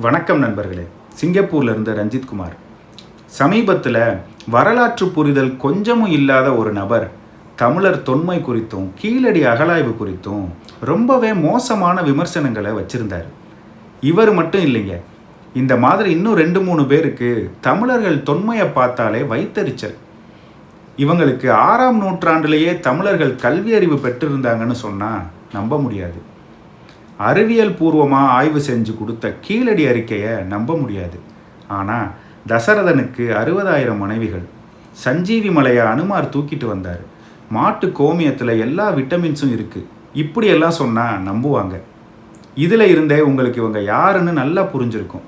வணக்கம் நண்பர்களே. சிங்கப்பூர்லேருந்து ரஞ்சித் குமார். சமீபத்தில் வரலாற்று புரிதல் கொஞ்சமும் இல்லாத ஒரு நபர் தமிழர் தொன்மை குறித்தும் கீழடி அகழாய்வு குறித்தும் ரொம்பவே மோசமான விமர்சனங்களை வச்சுருந்தார். இவர் மட்டும் இல்லைங்க, இந்த மாதிரி இன்னும் 2-3 பேருக்கு தமிழர்கள் தொன்மையை பார்த்தாலே வைத்தறிச்சல். இவங்களுக்கு 6ஆம் நூற்றாண்டிலேயே தமிழர்கள் கல்வி அறிவு பெற்றிருந்தாங்கன்னு சொன்னால் நம்ப முடியாது. அறிவியல் பூர்வமாக ஆய்வு செஞ்சு கொடுத்த கீழடி அறிக்கையை நம்ப முடியாது. ஆனால் தசரதனுக்கு 60,000 மனைவிகள், சஞ்சீவி மலையை அனுமார் தூக்கிட்டு வந்தார், மாட்டு கோமியத்தில் எல்லா விட்டமின்ஸும் இருக்குது, இப்படியெல்லாம் சொன்னால் நம்புவாங்க. இதில் இருந்தே உங்களுக்கு இவங்க யாருன்னு நல்லா புரிஞ்சிருக்கும்.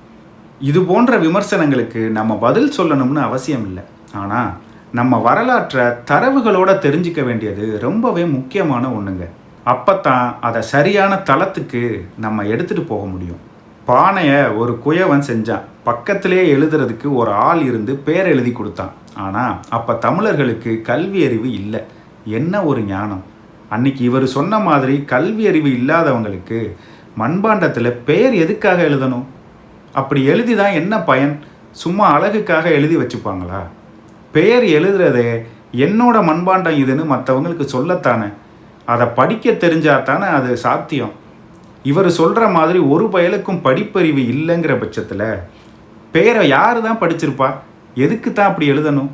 இது போன்ற விமர்சனங்களுக்கு நம்ம பதில் சொல்லணும்னு அவசியம் இல்லை. ஆனால் நம்ம வரலாற்றை தரவுகளோடு தெரிஞ்சிக்க வேண்டியது ரொம்பவே முக்கியமான ஒன்றுங்க. அப்போத்தான் அதை சரியான தளத்துக்கு நம்ம எடுத்துகிட்டு போக முடியும். பானையை ஒரு குயவன் செஞ்சான், பக்கத்திலே எழுதுறதுக்கு ஒரு ஆள் இருந்து பேர் எழுதி கொடுத்தான். ஆனால் அப்போ தமிழர்களுக்கு கல்வி அறிவு இல்லை. என்ன ஒரு ஞானம்! அன்னைக்கு இவர் சொன்ன மாதிரி கல்வி அறிவு இல்லாதவங்களுக்கு மண்பாண்டத்தில் பெயர் எதுக்காக எழுதணும்? அப்படி எழுதி தான் என்ன பயன்? சும்மா அழகுக்காக எழுதி வச்சுப்பாங்களா? பெயர் எழுதுறதே என்னோட மண்பாண்டம் இதுன்னு மற்றவங்களுக்கு சொல்லத்தானே. அதை படிக்க தெரிஞ்சாதானே அது சாத்தியம். இவர் சொல்கிற மாதிரி ஒரு பயலுக்கும் படிப்பறிவு இல்லைங்கிற பட்சத்தில் பெயரை யார் தான் படிச்சிருப்பா? எதுக்கு தான் அப்படி எழுதணும்?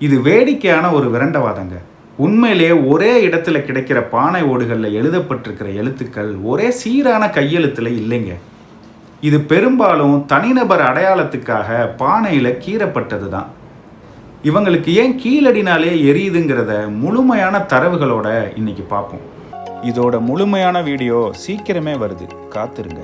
இது வேடிக்கையான ஒரு விரண்டவாதங்க. உண்மையிலேயே ஒரே இடத்துல கிடைக்கிற பானை ஓடுகளில் எழுதப்பட்டிருக்கிற எழுத்துக்கள் ஒரே சீரான கையெழுத்தில் இல்லைங்க. இது பெரும்பாலும் தனிநபர் அடையாளத்துக்காக பானையில் கீறப்பட்டது தான். இவங்களுக்கு ஏன் கீழடினாலே எரியுதுங்கிறத முழுமையான தரவுகளோட இன்னைக்கு பார்ப்போம். இதோட முழுமையான வீடியோ சீக்கிரமே வருது, காத்திருங்க.